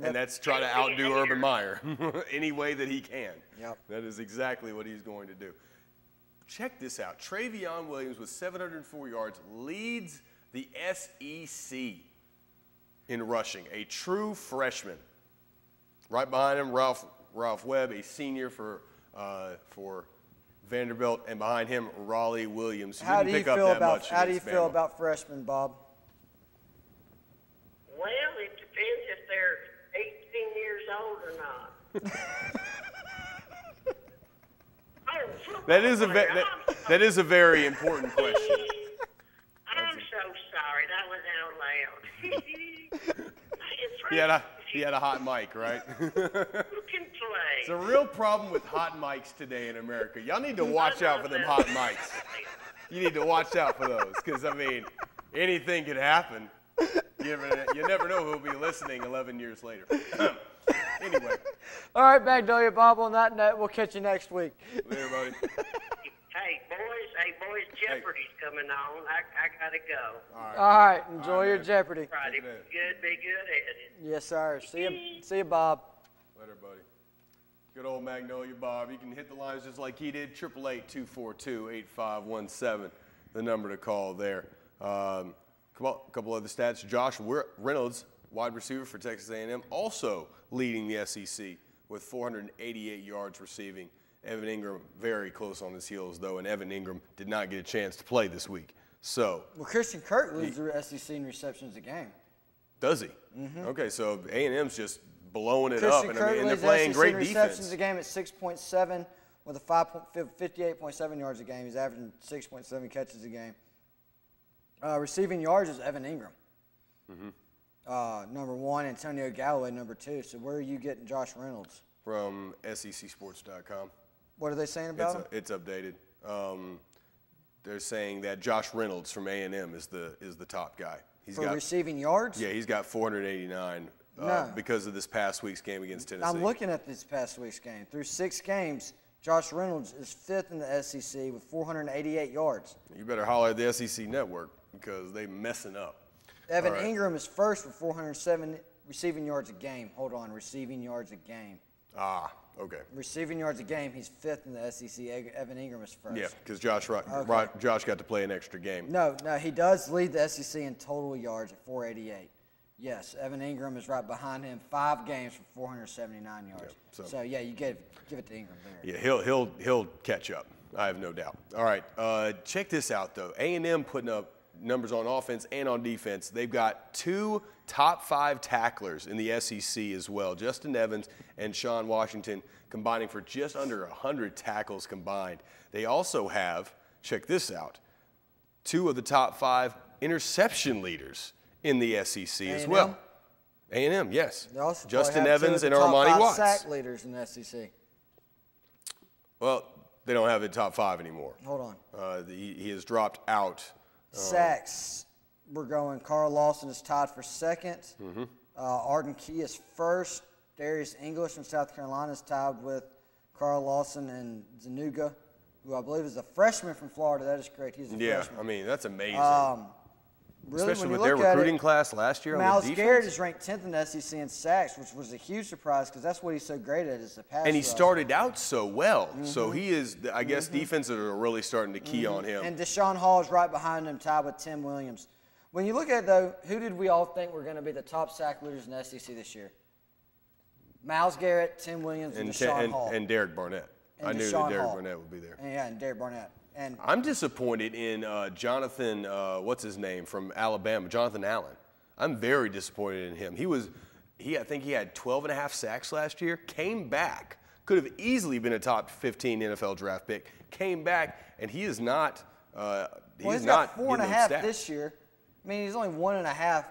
And that's try to outdo Urban Meyer any way that he can. Yep. That is exactly what he's going to do. Check this out. Travion Williams with 704 yards leads the SEC in rushing, a true freshman. Right behind him, Ralph Webb, a senior for Vanderbilt, and behind him, Raleigh Williams. How do you feel about freshmen, Bob? Well, it depends if they're 18 years old or not. That is a very important question. I'm so sorry. That was out loud. He had a hot mic, right? Who can play? It's a real problem with hot mics today in America. Y'all need to watch out for them hot mics. You need to watch out for those because, I mean, anything could happen. You never know who'll be listening 11 years later. Anyway. All right, Magnolia Bob, on that note, we'll catch you next week. Later, buddy. Hey, boys, Jeopardy's coming on. I got to go. All right, enjoy your Jeopardy. Friday, be good headed. Yes, sir. See you, Bob. Later, buddy. Good old Magnolia Bob. You can hit the lines just like he did, 888-242-8517, the number to call there. A couple other stats. Josh Reynolds, wide receiver for Texas A&M, also leading the SEC with 488 yards receiving. Evan Ingram very close on his heels, though, and Evan Ingram did not get a chance to play this week. So, well, Christian Kirk leads the SEC in receptions a game. Does he? Mm-hmm. Okay, so A&M's just blowing it Christian up, Kirk and they're leads playing SEC great in defense. receptions a game at 6.7 with a 58.7 yards a game. He's averaging 6.7 catches a game. Receiving yards is Evan Ingram. Mm-hmm. Number 1, Antonio Galloway, number 2. So where are you getting Josh Reynolds? From SECsports.com. What are they saying about him? It's updated. they're saying that Josh Reynolds from A&M is the top guy. For receiving yards? Yeah, he's got 489 because of this past week's game against Tennessee. I'm looking at this past week's game. Through 6 games, Josh Reynolds is 5th in the SEC with 488 yards. You better holler at the SEC network because they messing up. Evan Ingram is 1st with 407 receiving yards a game. Hold on, receiving yards a game. Ah, okay. Receiving yards a game, he's 5th in the SEC. Evan Ingram is 1st. Yeah, because Josh got to play an extra game. No, he does lead the SEC in total yards at 488. Yes, Evan Ingram is right behind him, 5 games for 479 yards. Yeah, so yeah, you give it to Ingram there. Yeah, he'll catch up. I have no doubt. All right, check this out though. A&M putting up numbers on offense and on defense. They've got 2 top 5 tacklers in the SEC as well. Justin Evans and Sean Washington combining for just under 100 tackles combined. They also have, check this out, 2 of the top 5 interception leaders in the SEC as well. A&M, yes. Justin Evans and Armani Watts. Sack leaders in the SEC. Well, they don't have a top 5 anymore. Hold on. He has dropped out. Sacks, we're going. Carl Lawson is tied for 2nd. Mm-hmm. Arden Key is 1st. Darius English from South Carolina is tied with Carl Lawson and Zanuga, who I believe is a freshman from Florida. That is correct. He's a freshman. I mean, that's amazing. Really, especially with their recruiting class last year. Miles Garrett is ranked 10th in the SEC in sacks, which was a huge surprise because that's what he's so great at is the pass. And he started out so well. So he is, I guess, defenses are really starting to key on him. And Deshaun Hall is right behind him, tied with Tim Williams. When you look at it, though, who did we all think were going to be the top sack leaders in the SEC this year? Miles Garrett, Tim Williams, and Deshaun Hall. And Derek Barnett. I knew that Derek Barnett would be there. And Derek Barnett. And I'm disappointed in Jonathan, what's his name, from Alabama, Jonathan Allen. I'm very disappointed in him. I think he had 12.5 sacks last year, came back, could have easily been a top 15 NFL draft pick, came back, and he is not, he's got 4.5 this year. I mean, he's only 1.5.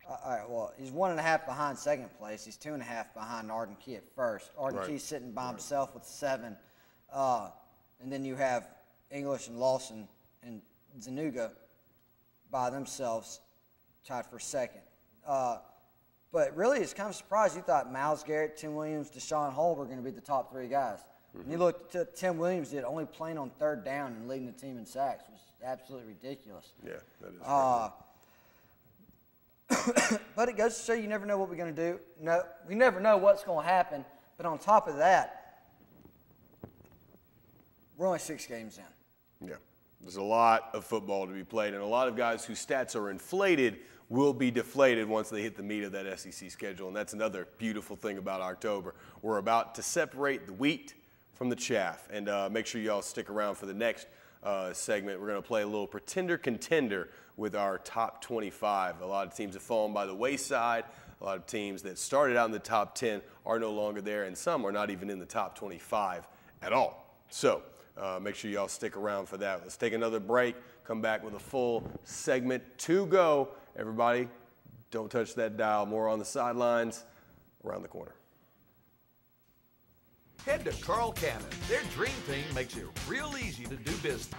All right, well, he's 1.5 behind 2nd place. He's 2.5 behind Arden Key at 1st. Arden Key's sitting by himself with 7. And then you have English and Lawson and Zanuga by themselves tied for 2nd. But really, it's kind of surprised you thought Miles Garrett, Tim Williams, Deshaun Hall were going to be the top 3 guys. And you looked at Tim Williams did only playing on 3rd down and leading the team in sacks, which is absolutely ridiculous. Yeah, that is but it goes to show you never know what we're going to do. No, we never know what's going to happen. But on top of that, we're only 6 games in. Yeah, there's a lot of football to be played, and a lot of guys whose stats are inflated will be deflated once they hit the meat of that SEC schedule, and that's another beautiful thing about October. We're about to separate the wheat from the chaff, and make sure you all stick around for the next segment. We're going to play a little pretender contender with our top 25. A lot of teams have fallen by the wayside. A lot of teams that started out in the top 10 are no longer there, and some are not even in the top 25 at all. So make sure y'all stick around for that. Let's take another break, come back with a full segment to go. Everybody, don't touch that dial. More on the sidelines, around the corner. Head to Carl Cannon. Their dream team makes it real easy to do business.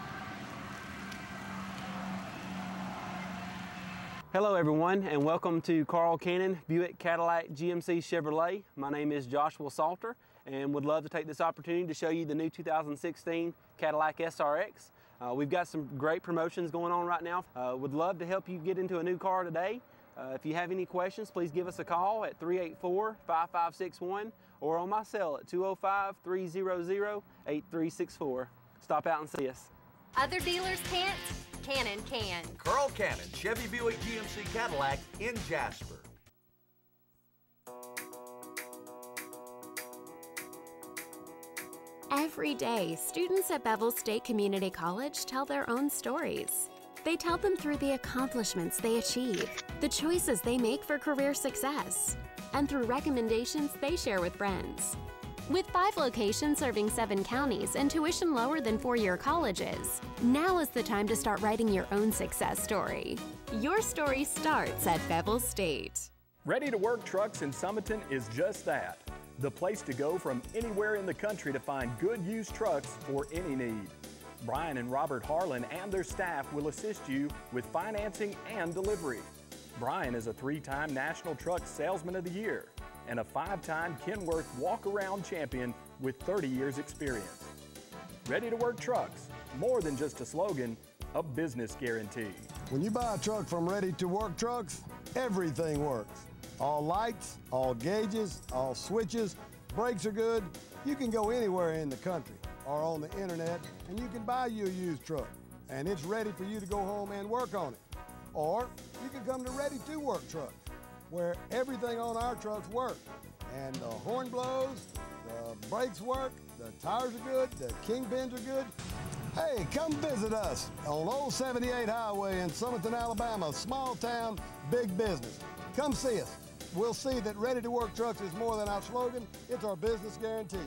Hello everyone, and welcome to Carl Cannon, Buick, Cadillac, GMC, Chevrolet. My name is Joshua Salter, and would love to take this opportunity to show you the new 2016 Cadillac SRX. We've got some great promotions going on right now. Would love to help you get into a new car today. If you have any questions, please give us a call at 384-5561 or on my cell at 205-300-8364. Stop out and see us. Other dealers can't? Cannon can. Carl Cannon, Chevy Buick GMC Cadillac in Jasper. Every day, students at Bevel State Community College tell their own stories. They tell them through the accomplishments they achieve, the choices they make for career success, and through recommendations they share with friends. With 5 locations serving 7 counties and tuition lower than 4-year colleges, now is the time to start writing your own success story. Your story starts at Bevel State. Ready to Work Trucks in Summerton is just that. The place to go from anywhere in the country to find good used trucks for any need. Brian and Robert Harlan and their staff will assist you with financing and delivery. Brian is a 3-time National Truck Salesman of the Year and a 5-time Kenworth walk-around champion with 30 years experience. Ready to work trucks, more than just a slogan, a business guarantee. When you buy a truck from Ready to Work Trucks, everything works. All lights, all gauges, all switches, brakes are good. You can go anywhere in the country or on the internet and you can buy you a used truck and it's ready for you to go home and work on it. Or you can come to Ready to Work Trucks where everything on our trucks work and the horn blows, the brakes work, the tires are good, the kingpins are good. Hey, come visit us on Old 78 Highway in Summerton, Alabama, small town, big business. Come see us. We'll see that Ready to Work Trucks is more than our slogan, it's our business guarantee.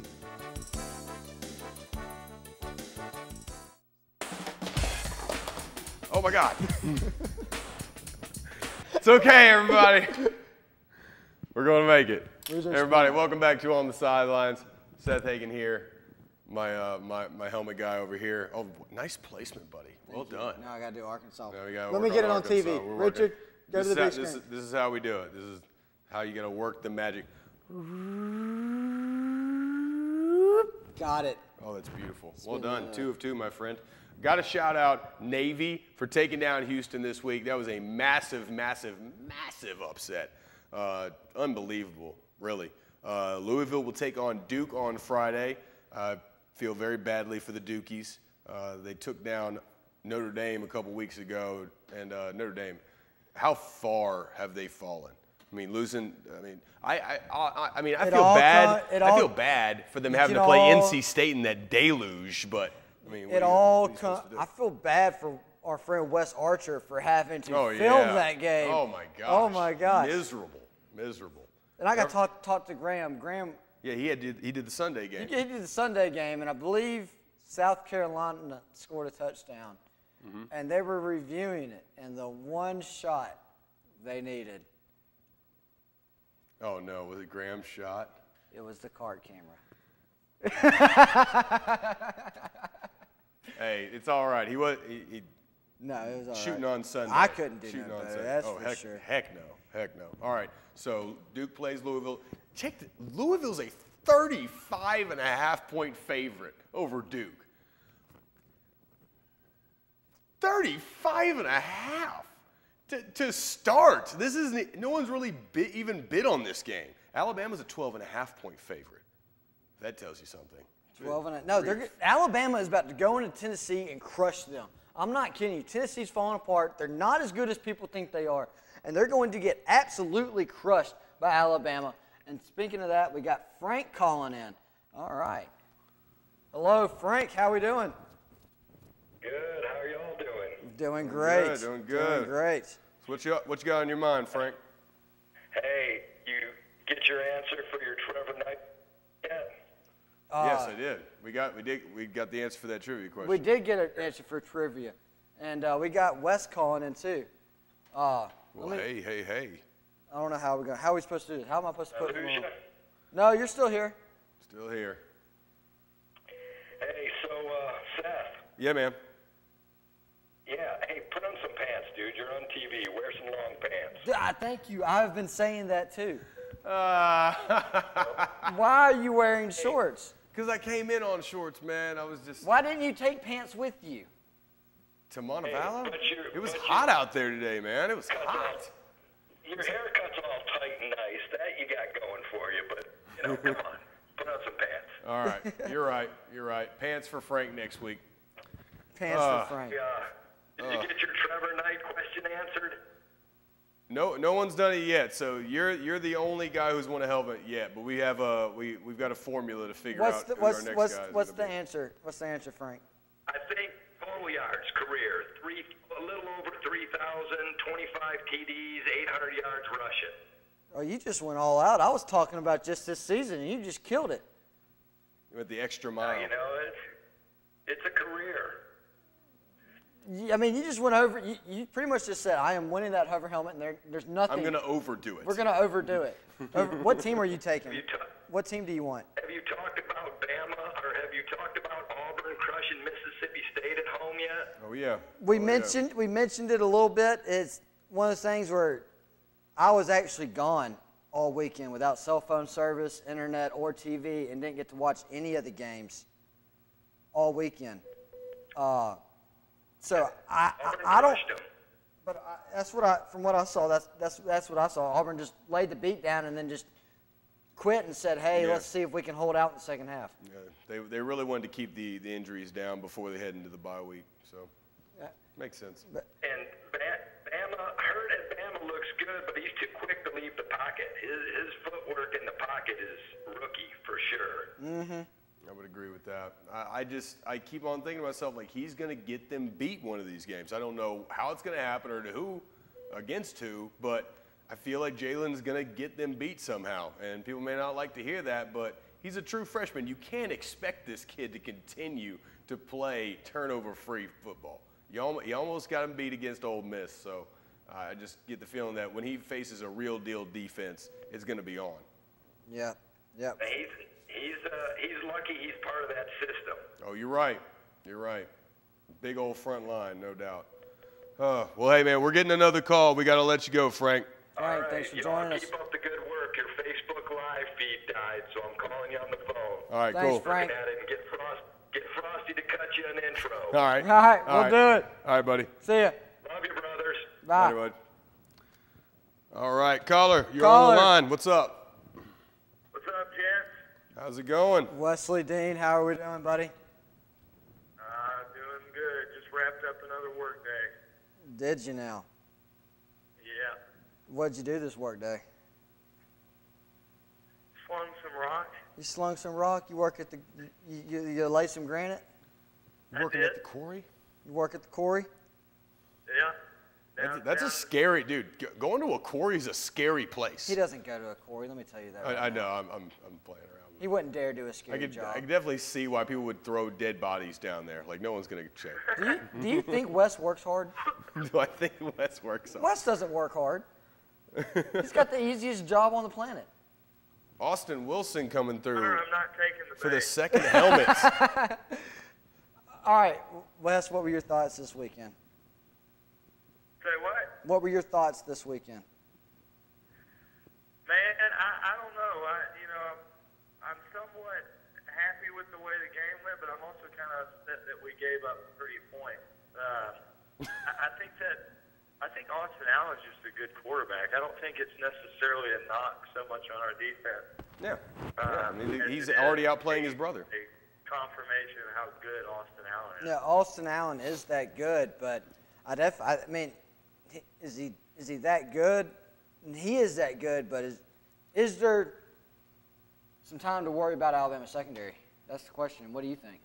Oh my God. It's okay, everybody. We're going to make it. Everybody, welcome back to On the Sidelines. Seth Hagen here. My helmet guy over here. Oh, nice placement, buddy. Well done. Now I got to do Arkansas. Let me get it on TV. Richard, go to the big screen. This is how we do it. This is how you got to work the magic. Got it. Oh, that's beautiful. Well done. 2 of 2, my friend. Got to shout out Navy for taking down Houston this week. That was a massive, massive, massive upset. Unbelievable, really. Louisville will take on Duke on Friday. Feel very badly for the Dukies. They took down Notre Dame a couple weeks ago, and Notre Dame, how far have they fallen? I mean, losing. I feel bad. I feel bad for them having to play NC State in that deluge, but I mean, I feel bad for our friend Wes Archer for having to film that game. Oh my gosh. Oh my gosh. Miserable. And I got to talk to Graham. Graham. Yeah, he did the Sunday game. He did the Sunday game, and I believe South Carolina scored a touchdown. Mm-hmm. And they were reviewing it, and the one shot they needed. Oh no, was it Graham's shot? It was the card camera. Hey, it's all right. No, it was all shooting right. on Sunday. I couldn't do no better, that's for sure. Heck no. All right, so Duke plays Louisville. Louisville's a 35.5-point favorite over Duke. 35.5 to start. This isn't. No one's really even bid on this game. Alabama's a 12.5-point favorite. That tells you something. 12 no, Alabama is about to go into Tennessee and crush them. I'm not kidding you. Tennessee's falling apart. They're not as good as people think they are, and they're going to get absolutely crushed by Alabama. And speaking of that, we got Frank calling in. All right. Hello, Frank. How we doing? Good. How are y'all doing? Doing great. Doing good. Doing great. So what you got on your mind, Frank? Hey, you get your answer for your Trevor Knight yet? Yes, I did. We got the answer for that trivia question. We did get an answer for trivia, and we got Wes calling in too. Hey. I don't know how we're going. How are we supposed to do this? How am I supposed to put him on? No, you're still here. Still here. Hey, so Seth. Yeah, man. Yeah. Hey, put on some pants, dude. You're on TV. Wear some long pants. Thank you. I've been saying that too. Why are you wearing shorts? Because I came in on shorts, man. I was just. Why didn't you take pants with you? To Montevallo? It was hot out there today, man. It was hot. Your haircut's all tight and nice. That you got going for you, but come on, put on some pants. All right, you're right. Pants for Frank next week. Pants for Frank. Did you get your Trevor Knight question answered? No one's done it yet. So you're the only guy who's won a helmet yet. But we have we've got a formula to figure out who our next guy is. What's the answer? What's the answer, Frank? I think total yards career a little over 3,000, 25 TDs, 800 yards rushing. Oh, you just went all out. I was talking about just this season, and you just killed it. You went the extra mile. It's a career. I mean, you just went over. You pretty much just said, "I am winning that hover helmet," and there's nothing. I'm going to overdo it. We're going to overdo it. What team are you taking? What team do you want? Have you talked about Bama, or have you talked about Auburn crushing mentioned Mississippi State at home yet? Oh, yeah. We mentioned it a little bit. It's one of those things where I was actually gone all weekend without cell phone service, internet, or TV, and didn't get to watch any of the games all weekend. So I don't. But that's what from what I saw. That's what I saw. Auburn just laid the beat down and then just quit and said, "Hey, let's see if we can hold out in the second half." Yeah, they really wanted to keep the injuries down before they head into the bye week. So makes sense. And Bama, I heard that Bama looks good, but he's too quick to leave the pocket. His footwork in the pocket is rookie for sure. Mm-hmm. I would agree with that. I keep on thinking to myself, like, he's going to get them beat one of these games. I don't know how it's going to happen or to who, against who, but I feel like Jalen's going to get them beat somehow. And people may not like to hear that, but he's a true freshman. You can't expect this kid to continue to play turnover-free football. You almost got him beat against Ole Miss, so I just get the feeling that when he faces a real-deal defense, it's going to be on. Yeah, yeah. He's lucky he's part of that system. Oh, you're right. You're right. Big old front line, no doubt. Well, hey, man, we're getting another call. We got to let you go, Frank. All right, thanks for joining us. Keep up the good work. Your Facebook Live feed died, so I'm calling you on the phone. All right, thanks, cool. Frank. At it and get Frosty to cut you an intro. All right. All right, we'll do it. All right, buddy. See ya. Love you, brothers. Bye. Bye, bud. All right, caller, you're on the line. What's up? What's up, gents? How's it going? Wesley Dean, how are we doing, buddy? Doing good. Just wrapped up another work day. Did you now? Yeah. What'd you do this work day? Slung some rock. You slung some rock? You work at the, you lay some granite? You working at the quarry? You work at the quarry? Yeah. That's a scary, dude. Going to a quarry is a scary place. He doesn't go to a quarry, let me tell you that. I know, I'm playing around. He wouldn't dare do a scary job. I could definitely see why people would throw dead bodies down there. Like, no one's going to check. Do you think Wes works hard? Do I think Wes works hard? Wes doesn't work hard. He's got the easiest job on the planet. Austin Wilson coming through I'm not taking the for bait. the second helmets. All right, Wes, what were your thoughts this weekend? Say what? What were your thoughts this weekend? Man, I don't know. I'm somewhat happy with the way the game went, but I'm also kind of upset that we gave up 30 points. I think Austin Allen's just a good quarterback. I don't think it's necessarily a knock so much on our defense. Yeah. I mean, he's already outplaying his brother. A confirmation of how good Austin Allen is. Yeah, Austin Allen is that good, but I mean, is he that good? He is that good, but is there some time to worry about Alabama secondary? That's the question. What do you think?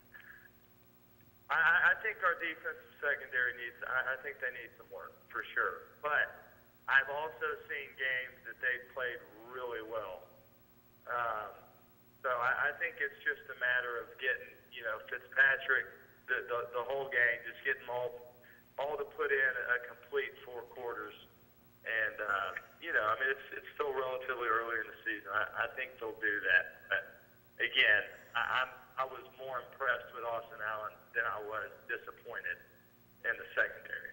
I think our defensive secondary I think they need some work, for sure. But I've also seen games that they've played really well. So I think it's just a matter of getting, Fitzpatrick, the whole game, just getting all to put in a complete 4 quarters. And, it's still relatively early in the season. I think they'll do that. But, again, I was more impressed with Austin Allen than I was disappointed in the secondary.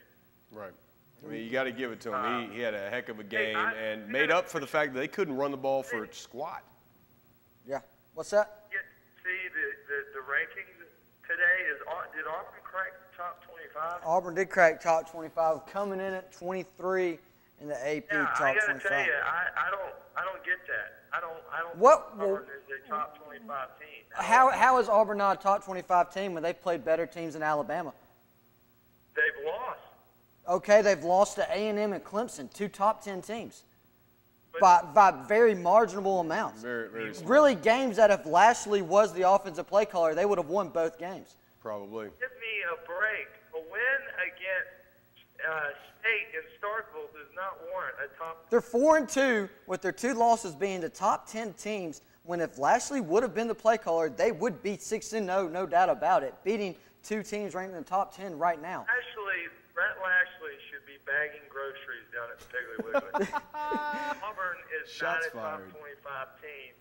Right. I mean, you got to give it to him. He had a heck of a game and made up for the fact that they couldn't run the ball for squat. Yeah. What's that? See, the rankings today, did Auburn crack top 25? Auburn did crack top 25, coming in at 23 in the AP top 25. I gotta tell you, I don't get that. I don't What? think Auburn is a top 25 team. How is Auburn not a top 25 team when they've played better teams than Alabama? They've lost. Okay, they've lost to A&M and Clemson, 2 top 10 teams, by very marginal amounts. Very, very small. Really, games that if Lashley was the offensive play caller, they would have won both games. Probably. Give me a break. A win against State in Starkville does not warrant a top. They're 4-2 with their 2 losses being the top 10 teams. When if Lashley would have been the play caller, they would beat 6-0, no doubt about it, beating 2 teams ranked in the top 10 right now. Actually, Brett Lashley should be bagging groceries down at the Piggly Wiggly. Auburn is not a top 25 team.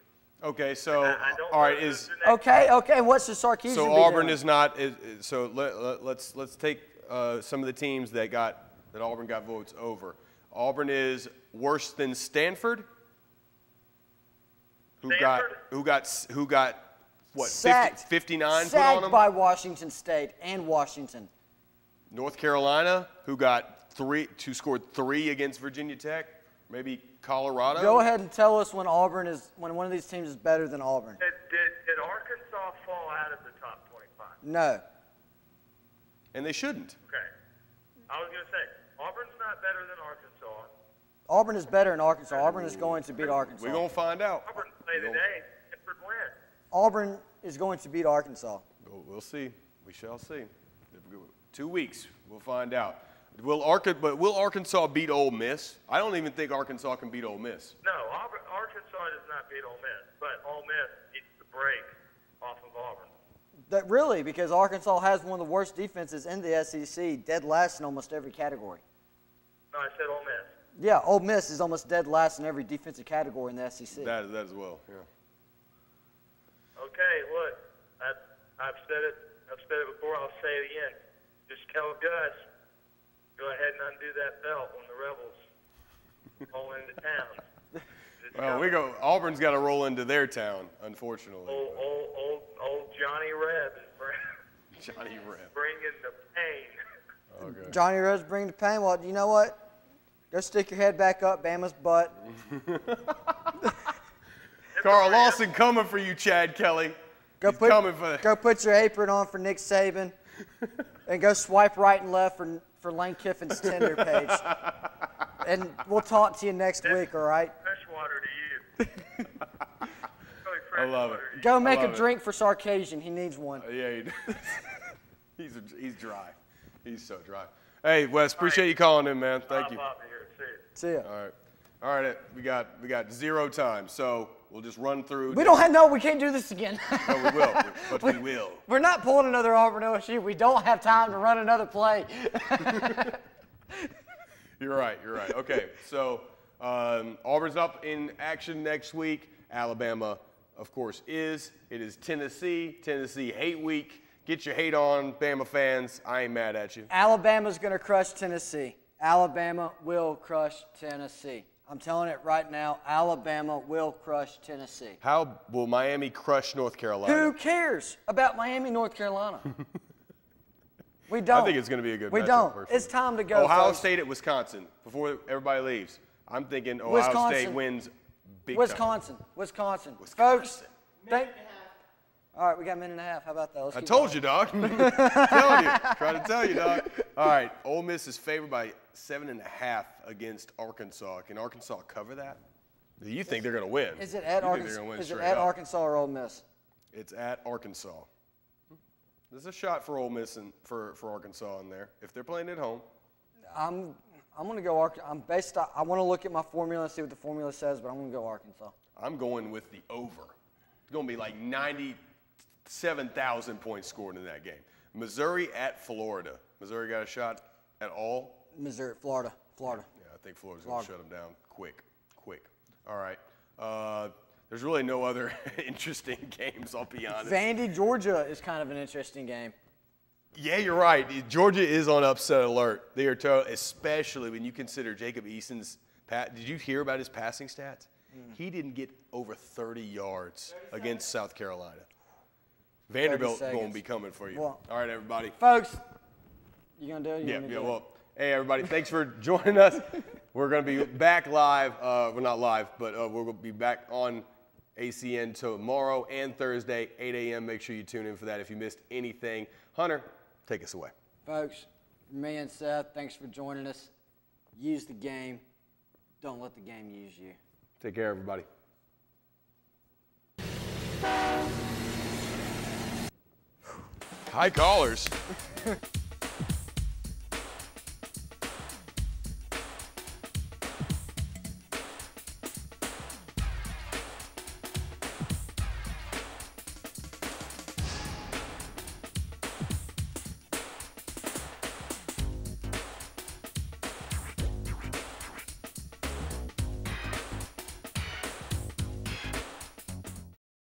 Okay, so I don't all right, know is okay. What's the Sarkeesian? so be Auburn doing? is not. So let's take some of the teams that Auburn got votes over. Auburn is worse than Stanford. Who got what? Sacked. 59 put on Sacked them. by Washington State and Washington. North Carolina, who scored 3 against Virginia Tech. Maybe Colorado. Go ahead and tell us when one of these teams is better than Auburn. Did Arkansas fall out of the top 25? No. And they shouldn't. Okay. I was going to say, Auburn's not better than Arkansas. Auburn is better than Arkansas. Auburn is going to beat Arkansas. We're going to find out. Auburn play today. Stanford win. Auburn is going to beat Arkansas. We'll see. We shall see. 2 weeks, we'll find out. Will Arkansas beat Ole Miss? I don't even think Arkansas can beat Ole Miss. No, Arkansas does not beat Ole Miss, but Ole Miss beats the break off of Auburn. That really, because Arkansas has one of the worst defenses in the SEC, dead last in almost every category. No, I said Ole Miss. Yeah, Ole Miss is almost dead last in every defensive category in the SEC. That as well, yeah. Okay, look, I've said it before. I'll say it again. Just tell Gus, go ahead and undo that belt when the Rebels roll into town. Well, Auburn's got to roll into their town, unfortunately. Old Johnny Reb is bringing the pain. Okay. Johnny Reb's bringing the pain. Well, you know what? Go stick your head back up, Bama's butt. Carl Lawson coming for you, Chad Kelly. Go put your apron on for Nick Saban, and go swipe right and left for Lane Kiffin's Tinder page. And we'll talk to you next week, all right? Fresh water to you. I love it. Go make a drink for Sarkeesian. He needs one. Yeah, he does. He's dry. He's so dry. Hey, Wes, appreciate you calling in, man. Thank you. See ya. All right. We got 0 time, so we'll just run through. We can't do this again. No, we will, but we will. We're not pulling another Auburn OSU. We don't have time to run another play. You're right. Okay, so Auburn's up in action next week. Alabama, of course, is. It is Tennessee. Tennessee hate week. Get your hate on, Bama fans. I ain't mad at you. Alabama's going to crush Tennessee. Alabama will crush Tennessee. I'm telling it right now. Alabama will crush Tennessee. How will Miami crush North Carolina? Who cares about Miami, North Carolina? We don't. I think it's going to be a good matchup. We don't. Personally. It's time to go. Ohio folks. State at Wisconsin. Before everybody leaves, I'm thinking Ohio State wins big Wisconsin. Folks, all right, we got a minute and a half. How about that? I told you, dog. Trying to tell you, dog. All right, Ole Miss is favored by 7.5 against Arkansas. Can Arkansas cover that? Do you think they're going to win? Is it at Arkansas or Ole Miss? It's at Arkansas. There's a shot for Ole Miss and for Arkansas in there if they're playing at home. I'm going to go Arkansas. I want to look at my formula and see what the formula says, but I'm going to go Arkansas. I'm going with the over. It's going to be like 97,000 points scored in that game. Missouri at Florida. Missouri got a shot at all? Florida. Yeah, I think Florida's going to shut them down quick. All right. There's really no other interesting games, I'll be honest. Vandy, Georgia is kind of an interesting game. Yeah, you're right. Georgia is on upset alert. They are especially when you consider Jacob Eason's did you hear about his passing stats? He didn't get over 30 yards against South Carolina. Vanderbilt going to be coming for you. Well, all right, everybody. Folks, you going to do it? Yeah, well, hey, everybody, thanks for joining us. We're going to be back live. We're not live, but we're going to be back on ACN tomorrow and Thursday, 8 a.m. Make sure you tune in for that if you missed anything. Hunter, take us away. Folks, me and Seth, thanks for joining us. Use the game. Don't let the game use you. Take care, everybody. High callers.